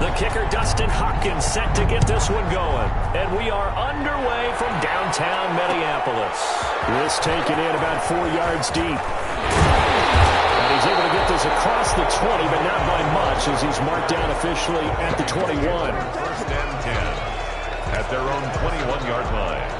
The kicker, Dustin Hopkins, set to get this one going. And we are underway from downtown Minneapolis. This taken in about 4 yards deep. And he's able to get this across the 20, but not by much, as he's marked down officially at the 21. First and 10 at their own 21-yard line.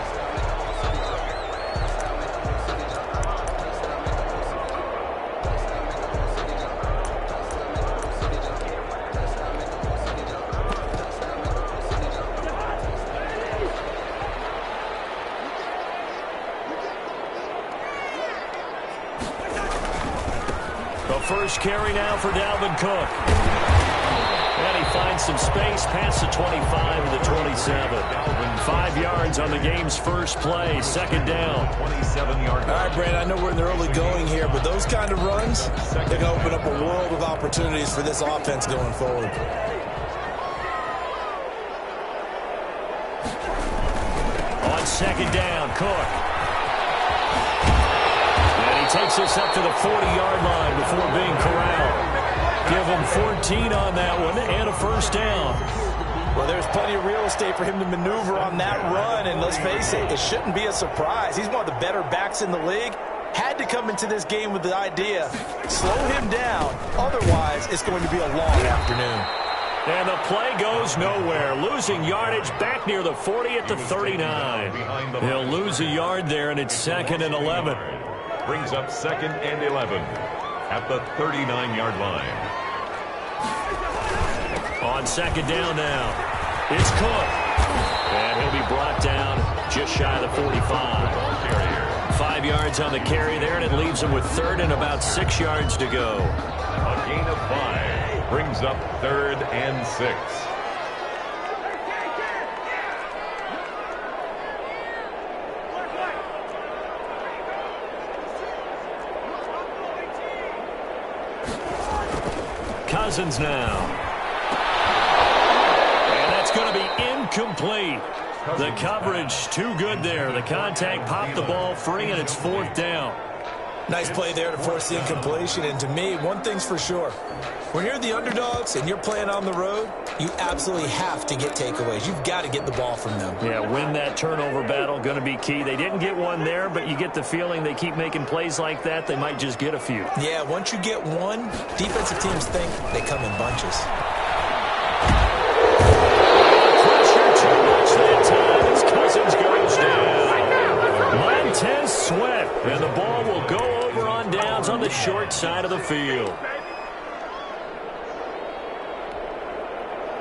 First carry now for Dalvin Cook. And he finds some space past the 25 to the 27. 5 yards on the game's first play. Second down. 27-yard line. All right, Brad, I know we're in the early going here, but those kind of runs, they're going to open up a world of opportunities for this offense going forward. On second down, Cook. Takes us up to the 40-yard line before being corralled. Give him 14 on that one and a first down. Well, there's plenty of real estate for him to maneuver on that run, and let's face it, it shouldn't be a surprise. He's one of the better backs in the league. Had to come into this game with the idea, slow him down, otherwise it's going to be a long afternoon. And the play goes nowhere. Losing yardage back near the 40 at the 39. He'll lose a yard there, and it's 2nd and 11. Brings up 2nd and 11 at the 39-yard line. On second down now, it's Cook. And he'll be brought down just shy of the 45. 5 yards on the carry there, and it leaves him with 3rd and about 6 yards to go. A gain of 5 brings up 3rd and 6. Cousins now. And that's going to be incomplete. The coverage too good there. The contact popped the ball free, and it's 4th down. Nice play there to force the incompletion. And to me, one thing's for sure. When you're the underdogs and you're playing on the road, you absolutely have to get takeaways. You've got to get the ball from them. Yeah, win that turnover battle, going to be key. They didn't get one there, but you get the feeling they keep making plays like that, they might just get a few. Yeah, once you get one, defensive teams think they come in bunches. Pressure too much that time as Cousins goes down. Montez Sweat, and the ball will go over on downs on the short side of the field.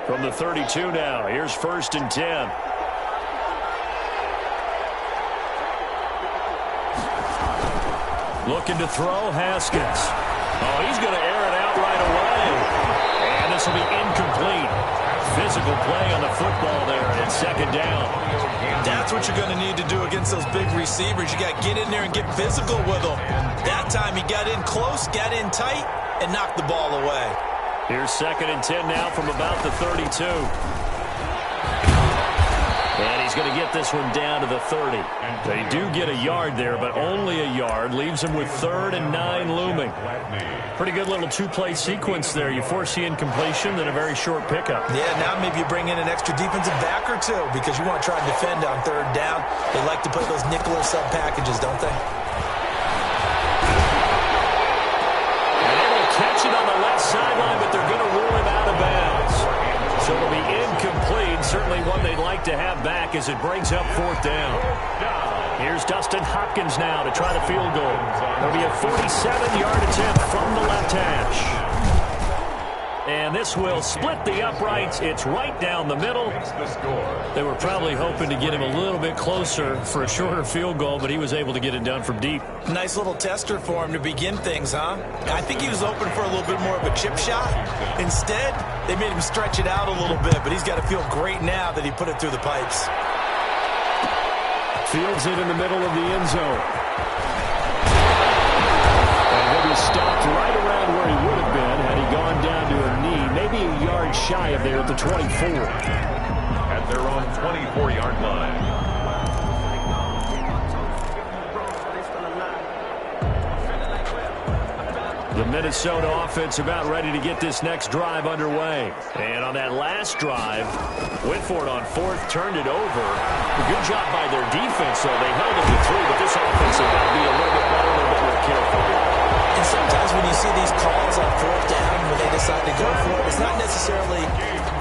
From the 32 now, here's 1st and 10. Looking to throw, Haskins. Oh, he's going to air it out right away. And this will be incomplete. Physical play on the football there, and it's 2nd down. That's what you're going to need to do against those big receivers. You got to get in there and get physical with them. That time he got in close, got in tight, and knocked the ball away. Here's 2nd and 10 now from about the 32. And he's going to get this one down to the 30. They do get a yard there, but only a yard. Leaves him with 3rd and 9 looming. Pretty good little two-play sequence there. You force the incompletion, then a very short pickup. Yeah, now maybe you bring in an extra defensive back or two because you want to try and defend on 3rd down. They like to play those nickel or sub packages, don't they? And able to catch it on the left sideline, but they're going to rule him out of bounds. So it'll be incomplete. Certainly one they'd like to have back as it brings up 4th down. Here's Dustin Hopkins now to try the field goal. It'll be a 47-yard attempt from the left hash. And this will split the uprights. It's right down the middle. They were probably hoping to get him a little bit closer for a shorter field goal, but he was able to get it done from deep. Nice little tester for him to begin things, huh? I think he was open for a little bit more of a chip shot. Instead, they made him stretch it out a little bit, but he's got to feel great now that he put it through the pipes. Fields it in the middle of the end zone. And he'll be stopped right around where he would have been had he gone down to a knee, maybe a yard shy of there at the 24. At their own 24-yard line. The Minnesota offense about ready to get this next drive underway. And on that last drive, went for it on fourth, turned it over. Good job by their defense, though. They held it to 3, but this offense has got to be a little bit better, a little bit more careful. And sometimes when you see these calls on fourth down, when they decide to go for it, it's not necessarily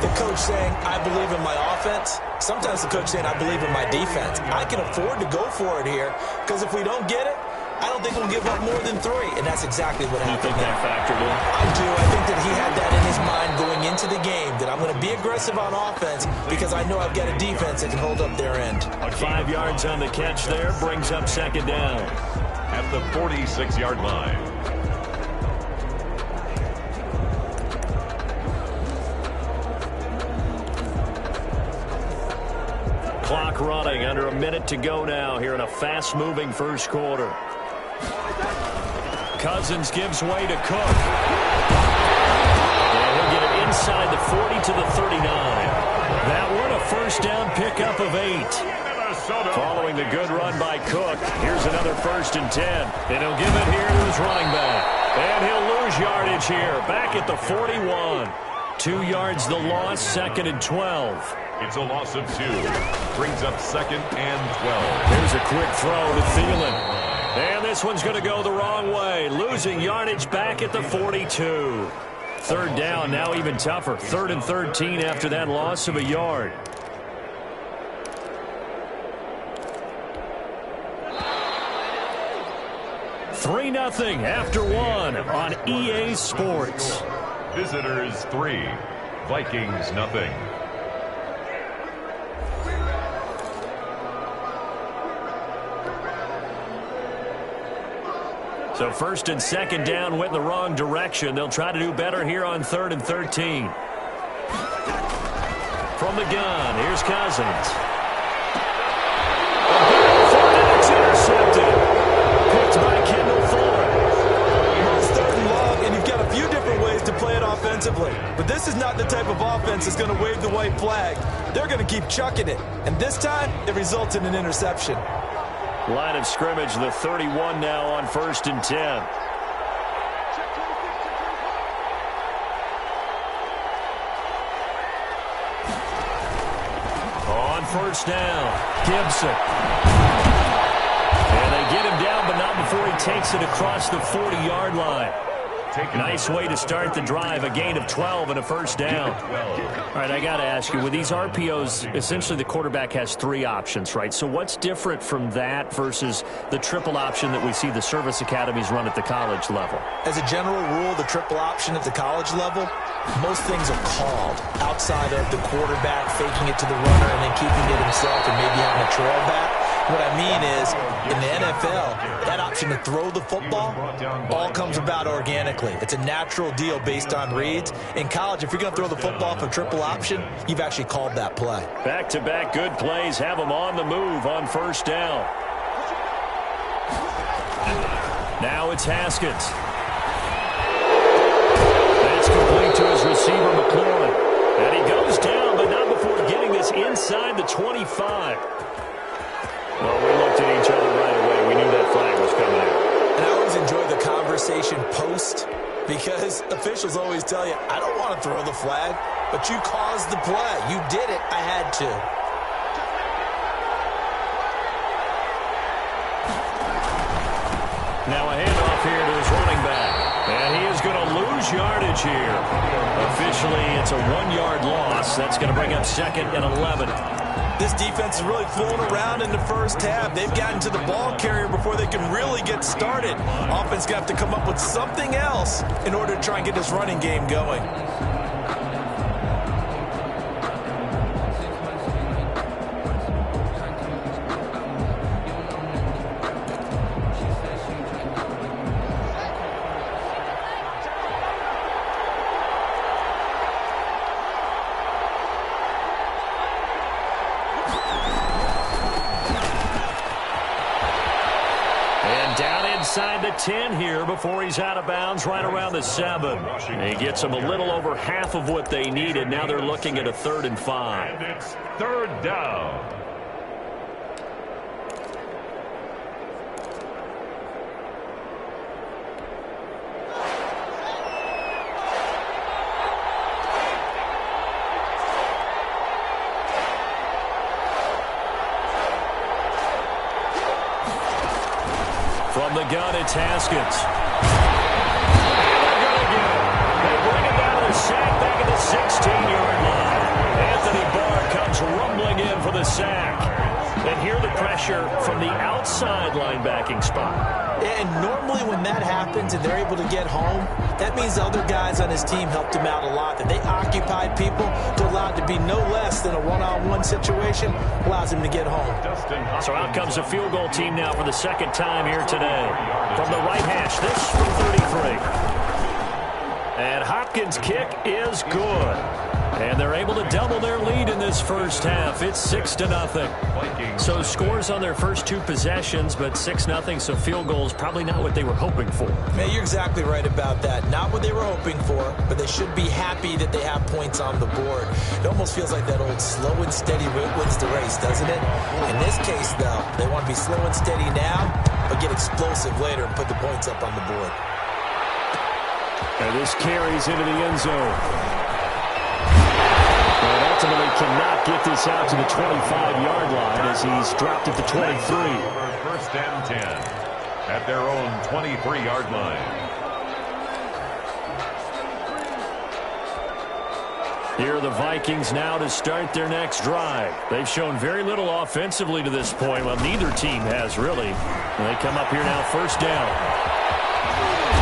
the coach saying, I believe in my offense. Sometimes the coach saying, I believe in my defense. I can afford to go for it here, because if we don't get it, I don't think we'll give up more than 3, and that's exactly what happened. You think that factored in? I do. I think that he had that in his mind going into the game, that I'm going to be aggressive on offense because I know I've got a defense that can hold up their end. 5 yards on the catch there, brings up second down. At the 46-yard line. Clock running, under a minute to go now here in a fast-moving first quarter. Cousins gives way to Cook. And he'll get it inside the 40 to the 39. That one a first down pickup of 8. Following the good run by Cook, here's another 1st and 10. And he'll give it here to his running back. And he'll lose yardage here, back at the 41. 2 yards the loss, 2nd and 12. It's a loss of 2. Brings up 2nd and 12. Here's a quick throw to Thielen. And this one's going to go the wrong way. Losing yardage back at the 42. 3rd down, now even tougher. 3rd and 13 after that loss of a yard. Three 0 after 1 on EA Sports. Visitors 3. Vikings 0. So 1st and 2nd down went in the wrong direction. They'll try to do better here on 3rd and 13. From the gun, here's Cousins. It's intercepted. Picked by Kendall Fuller. It's 3rd and long, and you've got a few different ways to play it offensively. But this is not the type of offense that's going to wave the white flag. They're going to keep chucking it. And this time, it results in an interception. Line of scrimmage, the 31 now on 1st and 10. On 1st down, Gibson. And they get him down, but not before he takes it across the 40-yard line. Nice way to start the drive, a gain of 12 and a 1st down. All right, I got to ask you, with these RPOs, essentially the quarterback has 3 options, right? So what's different from that versus the triple option that we see the service academies run at the college level? As a general rule, the triple option at the college level, most things are called outside of the quarterback faking it to the runner and then keeping it himself and maybe having a trail back. What I mean is, in the NFL, that option to throw the football all comes about organically. It's a natural deal based on reads. In college, if you're going to throw the football for triple option, you've actually called that play. Back-to-back good plays have them on the move on 1st down. Now it's Haskins. That's complete to his receiver, McLaurin. And he goes down, but not before getting this inside the 25. Well, we looked at each other right away. We knew that flag was coming out. And I always enjoy the conversation post because officials always tell you, I don't want to throw the flag, but you caused the play. You did it. I had to. Now a handoff here to his running back. And he is going to lose yardage here. Officially, it's a 1-yard loss. That's going to bring up 2nd and 11. This defense is really fooling around in the first half. They've gotten to the ball carrier before they can really get started. Offense going to have to come up with something else in order to try and get this running game going. Inside the 10 here before he's out of bounds right around the 7. He gets them a little over half of what they needed. Now they're looking at a 3rd and 5. And it's 3rd down. From the gun, it's Haskins. And they're going to get it. They bring it down to the sack back at the 16-yard line. Anthony Barr comes rumbling in for the sack. And here the pressure from the outside linebacking spot. And normally when that happens and they're able to get home, that means the other guys on his team helped him out a lot. That they occupied people to allow it to be no less than a one-on-one situation, allows him to get home. So out comes the field goal team now for the second time here today. From the right hash, this from 33. And Hopkins' kick is good. And they're able to double their lead in this first half. It's 6-0. So scores on their first two possessions, but 6-0, so field goals probably not what they were hoping for. Man, you're exactly right about that. Not what they were hoping for, but they should be happy that they have points on the board. It almost feels like that old slow and steady wins the race, doesn't it? In this case, though, they want to be slow and steady now, but get explosive later and put the points up on the board. And this carries into the end zone. And ultimately cannot get this out to the 25-yard line as he's dropped at the 23. First and 10 at their own 23-yard line. Here are the Vikings now to start their next drive. They've shown very little offensively to this point. Well, neither team has really. And they come up here now first down.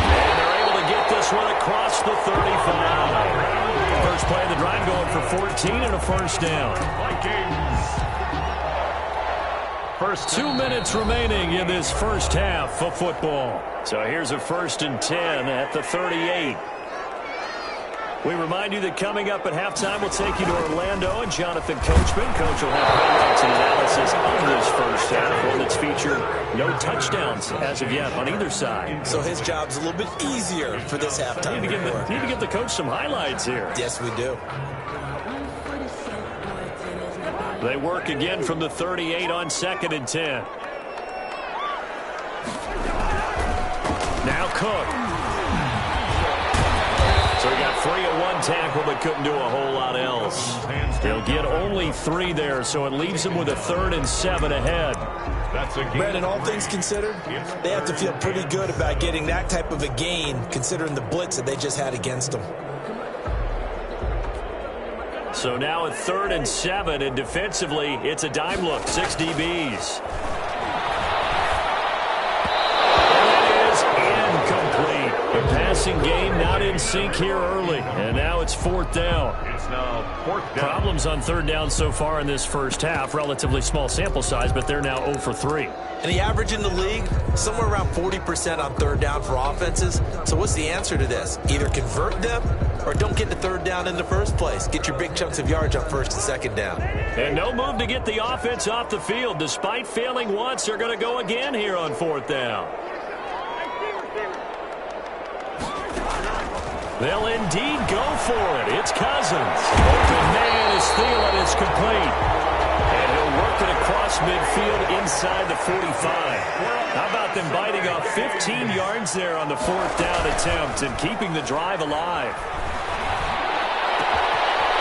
And they're able to get this one across the 35. First play of the drive going for 14 and a first down. Vikings. First 2 minutes remaining in this first half of football. So here's a 1st and 10 at the 38. We remind you that coming up at halftime, we'll take you to Orlando and Jonathan Coachman. Coach will have highlights and analysis of this first half, one that's featured no touchdowns as of yet on either side. So his job's a little bit easier for this halftime. Need to give the coach some highlights here. Yes, we do. They work again from the 38 on 2nd and 10. Now Cook. So he got free at one tackle, but couldn't do a whole lot else. They'll get only 3 there, so it leaves them with a 3rd and 7 ahead. Brandon, all things considered, they have to feel pretty good about getting that type of a gain, considering the blitz that they just had against them. So now a 3rd and 7, and defensively, it's a dime look, 6 DBs. The passing game not in sync here early, and now it's 4th down. It's now 4th down. Problems on 3rd down so far in this first half. Relatively small sample size, but they're now 0 for 3. And the average in the league, somewhere around 40% on 3rd down for offenses. So what's the answer to this? Either convert them or don't get the 3rd down in the first place. Get your big chunks of yards on 1st and 2nd down. And no move to get the offense off the field. Despite failing once, they're going to go again here on 4th down. They'll indeed go for it. It's Cousins. Open man is Thielen. It's complete. And he'll work it across midfield inside the 45. How about them biting off 15 yards there on the 4th down attempt and keeping the drive alive?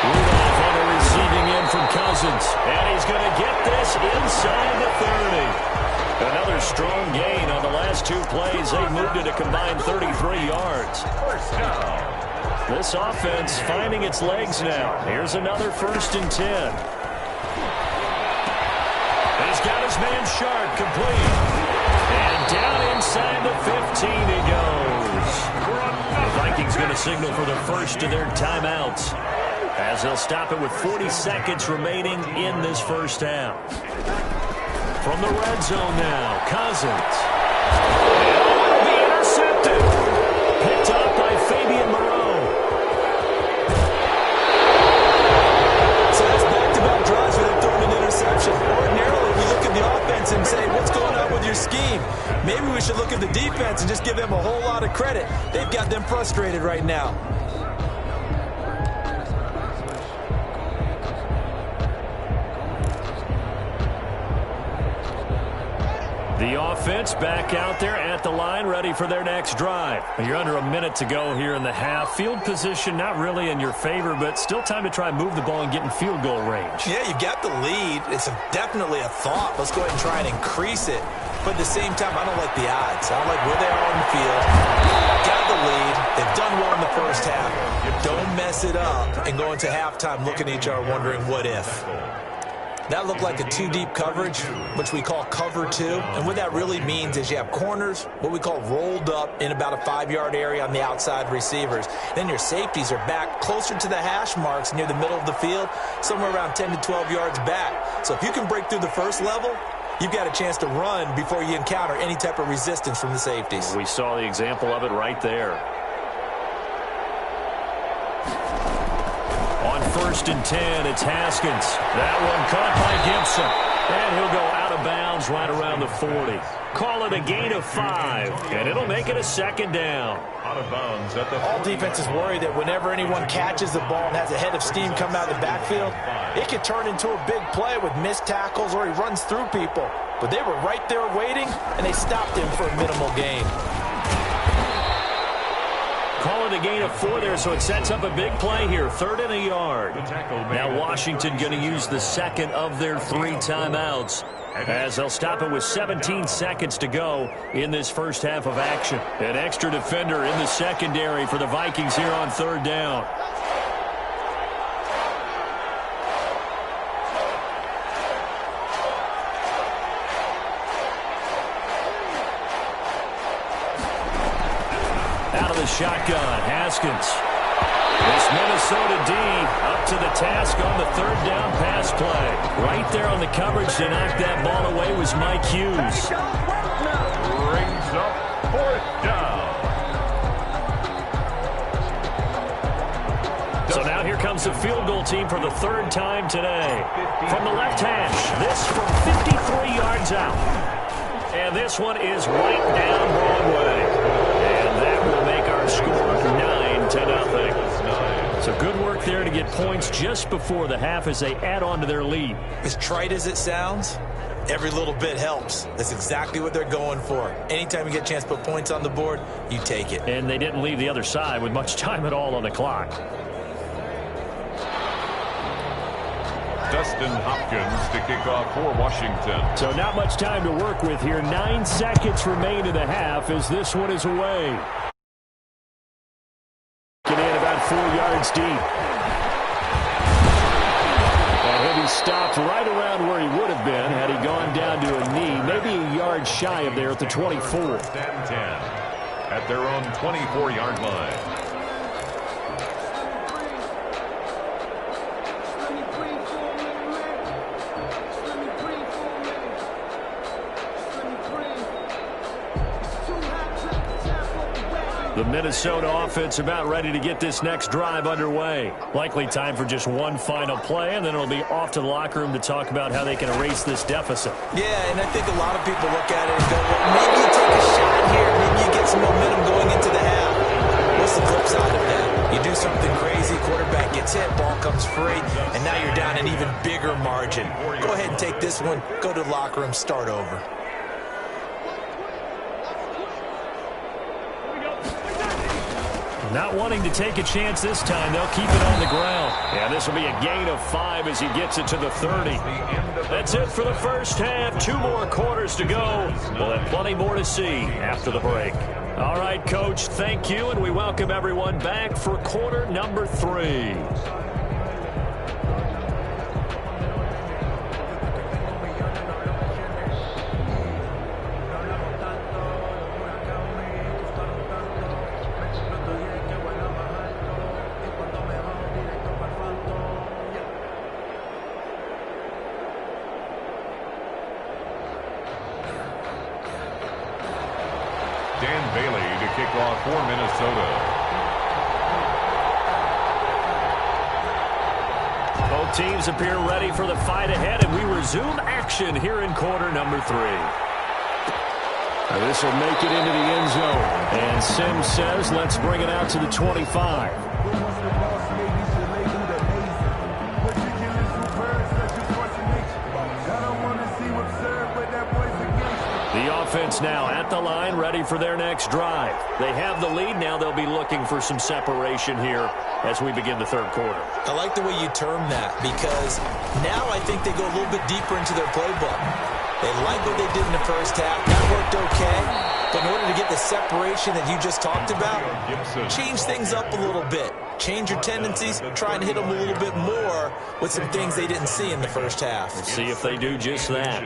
Rudolph on a receiving end from Cousins. And he's going to get this inside the 30. Another strong gain on the last 2 plays. They moved it a combined 33 yards. First down. This offense finding its legs now. Here's another 1st and 10. He's got his man Sharp complete. And down inside the 15 he goes. The Vikings going to signal for the first of their timeouts, as they'll stop it with 40 seconds remaining in this first half. From the red zone now, Cousins. And will be intercepted. Picked up by Fabian Moreau. So that's back-to-back drives where they've thrown an interception. Ordinarily, we look at the offense and say, what's going on with your scheme? Maybe we should look at the defense and just give them a whole lot of credit. They've got them frustrated right now. The offense back out there at the line, ready for their next drive. You're under a minute to go here in the half. Field position not really in your favor, but still time to try and move the ball and get in field goal range. Yeah, you've got the lead. It's definitely a thought. Let's go ahead and try and increase it. But at the same time, I don't like the odds. I don't like where they are on the field. Got the lead. They've done well in the first half. Don't mess it up and go into halftime looking at each other wondering what if. That looked like a two-deep coverage, which we call cover two. And what that really means is you have corners, what we call rolled up in about a 5-yard area on the outside receivers. Then your safeties are back closer to the hash marks near the middle of the field, somewhere around 10 to 12 yards back. So if you can break through the first level, you've got a chance to run before you encounter any type of resistance from the safeties. We saw the example of it right there. On 1st and 10, it's Haskins. That one caught by Gibson. And he'll go out of bounds right around the 40. Call it a gain of 5, and it'll make it a 2nd down. Out of bounds at the all defenses worry that whenever anyone catches the ball and has a head of steam come out of the backfield, it could turn into a big play with missed tackles or he runs through people. But they were right there waiting, and they stopped him for a minimal gain. Call it a gain of 4 there, so it sets up a big play here. 3rd and a yard. Now Washington going to use the 2nd of their 3 timeouts, as they'll stop it with 17 seconds to go in this first half of action. An extra defender in the secondary for the Vikings here on 3rd down. Out of the shotgun, Haskins. This Minnesota D up to the task on the 3rd down pass play. Right there on the coverage to knock that ball away was Mike Hughes. Brings up 4th down. So now here comes the field goal team for the 3rd time today. From the left hash, this from 53 yards out. And this one is right down Broadway. And that will make our score 9-0. So good work there to get points just before the half as they add on to their lead. As trite as it sounds, every little bit helps. That's exactly what they're going for. Anytime you get a chance to put points on the board, you take it. And they didn't leave the other side with much time at all on the clock. Dustin Hopkins to kick off for Washington. So not much time to work with here. 9 seconds remain in the half as this one is away. Get in about 4 yards deep. And he'll be stopped right around where he would have been had he gone down to a knee, maybe a yard shy of there at the 24. 4th and 10 at their own 24-yard line. The Minnesota offense about ready to get this next drive underway. Likely time for just one final play, and then it'll be off to the locker room to talk about how they can erase this deficit. Yeah, and I think a lot of people look at it and go, well, maybe you take a shot here. Maybe you get some momentum going into the half. What's the flip side of that? You do something crazy, quarterback gets hit, ball comes free, and now you're down an even bigger margin. Go ahead and take this one, go to the locker room, start over. Not wanting to take a chance this time, they'll keep it on the ground. Yeah, this will be a gain of 5 as he gets it to the 30. That's it for the first half. 2 more quarters to go. We'll have plenty more to see after the break. All right, Coach, thank you, and we welcome everyone back for quarter number 3. Dan Bailey to kick off for Minnesota. Both teams appear ready for the fight ahead, and we resume action here in quarter number 3. This will make it into the end zone. And Sims says, let's bring it out to the 25. The Offense now at the line, ready for their next drive. They have the lead. Now they'll be looking for some separation here as we begin the third quarter. I like the way you term that because now I think they go a little bit deeper into their playbook. They like what they did in the first half. That worked okay. But in order to get the separation that you just talked about, change things up a little bit. Change your tendencies, try and hit them a little bit more with some things they didn't see in the first half. Let's see if they do just that.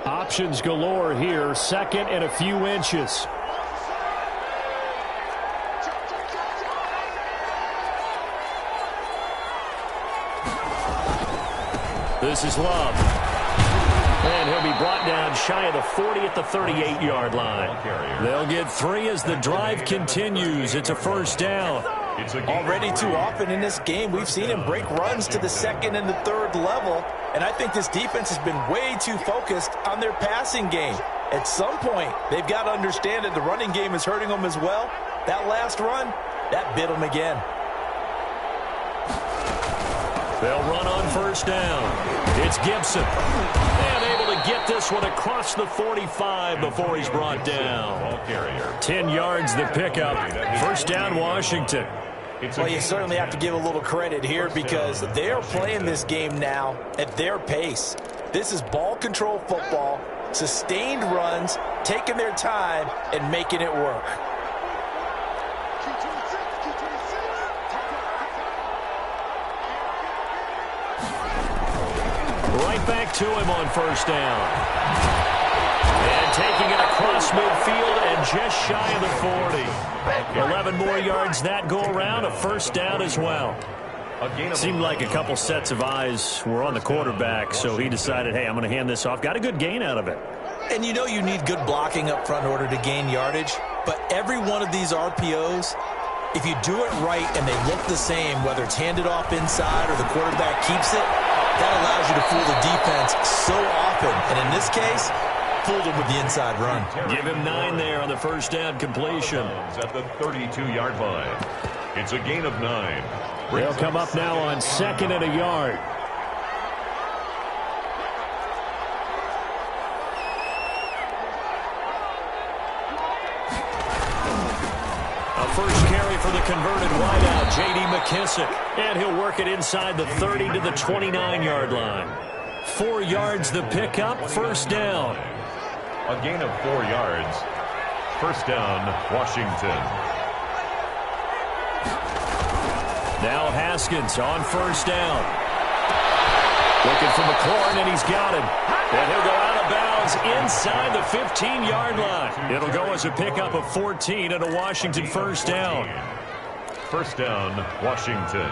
Options galore here. Second and a few inches. This is Love. And he'll be brought down shy of the 40 at the 38-yard line. They'll get 3 as the drive continues. It's a first down. Already too often in this game, we've seen him break runs to the second and the third level. And I think this defense has been way too focused on their passing game. At some point, they've got to understand that the running game is hurting them as well. That last run, that bit them again. They'll run on first down. It's Gibson. And able to get this one across the 45 before he's brought down. 10 yards the pickup. First down, Washington. Well, you certainly have to give a little credit here because they're playing this game now at their pace. This is ball control football, sustained runs, taking their time, and making it work. Right back to him on first down. And taking it across midfield and just shy of the 40. 11 more yards that go around, a first down as well. Seemed like a couple sets of eyes were on the quarterback, so he decided, hey, I'm going to hand this off. Got a good gain out of it. And you know you need good blocking up front in order to gain yardage, but every one of these RPOs, if you do it right and they look the same, whether it's handed off inside or the quarterback keeps it, that allows you to fool the defense so often. And in this case, fooled him with the inside run. Give him 9 there on the first down completion. At the 32-yard line. It's a gain of 9. They'll come up now on second and a yard. First carry for the converted wideout, J.D. McKissick. And he'll work it inside the 30 to the 29-yard line. 4 yards the pickup, first down. A gain of 4 yards. First down, Washington. Now Haskins on first down. Looking for McLaurin, and he's got him. And he'll go out of bounds inside the 15-yard line. It'll go as a pickup of 14 and a Washington first down. First down, Washington.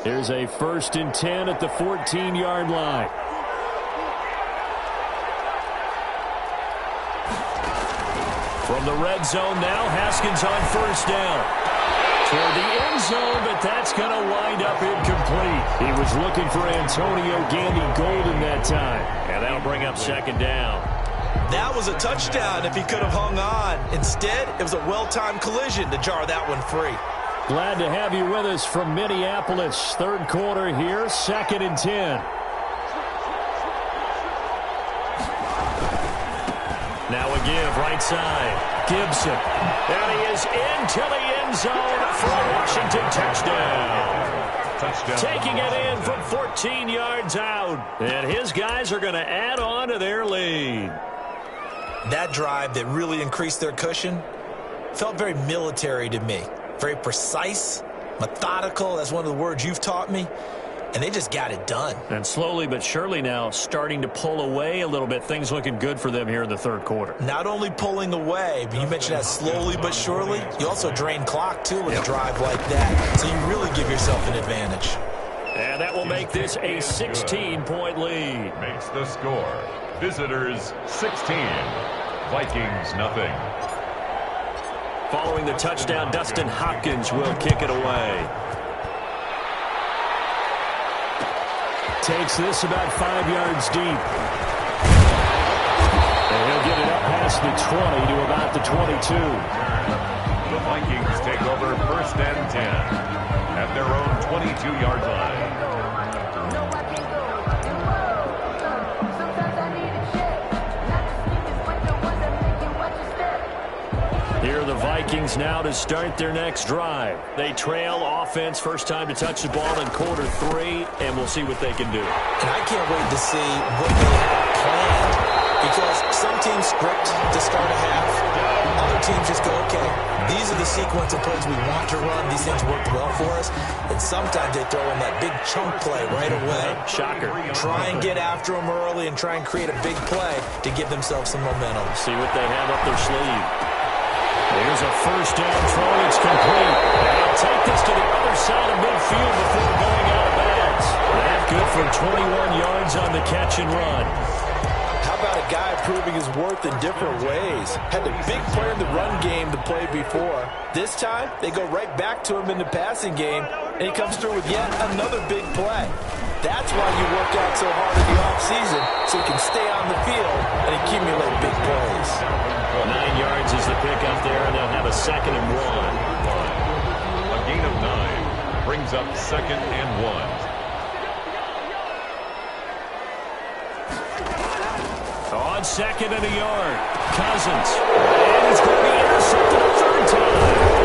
Here's a 1st and 10 at the 14-yard line. From the red zone now, Haskins on first down. Toward the end zone, but that's going to wind up incomplete. He was looking for Antonio Gandy Golden that time. And that'll bring up second down. That was a touchdown if he could have hung on. Instead, it was a well-timed collision to jar that one free. Glad to have you with us from Minneapolis. Third quarter here, 2nd and 10. Now a give, right side. Gibson. And he is into the end zone for a Washington touchdown. Taking it in from 14 yards out. And his guys are going to add on to their lead. That drive that really increased their cushion felt very military to me. Very precise, methodical. That's one of the words you've taught me. And they just got it done. And slowly but surely now starting to pull away a little bit. Things looking good for them here in the third quarter. Not only pulling away, but you mentioned that slowly but surely. You also drain clock, too, with a drive like that. So you really give yourself an advantage. And that will make this a 16-point lead. Makes the score. Visitors 16. Vikings nothing. Following the touchdown, Dustin Hopkins will kick it away. Takes this about 5 yards deep. And he'll get it up past the 20 to about the 22. The Vikings take over 1st and 10 at their own 22-yard line. Here are the Vikings now to start their next drive. They trail offense, first time to touch the ball in quarter 3, and we'll see what they can do. And I can't wait to see what they have planned, because some teams script to start a half. Other teams just go, okay, these are the sequence of plays we want to run. These things worked well for us. And sometimes they throw in that big chunk play right away. Shocker. Try and get after them early and try and create a big play to give themselves some momentum. See what they have up their sleeve. Here's a first down throw. It's complete. And they'll take this to the other side of midfield before going out of bounds. That good for 21 yards on the catch and run. How about a guy proving his worth in different ways? Had a big player in the run game to play before. This time, they go right back to him in the passing game, and he comes through with yet another big play. That's why you work out so hard in the offseason, so you can stay on the field and accumulate big plays. 9 yards is the pickup there, and they'll have a 2nd and 1. A gain of 9 brings up 2nd and 1. On 2nd and a yard, Cousins. And he's going to be intercepted a 3rd time.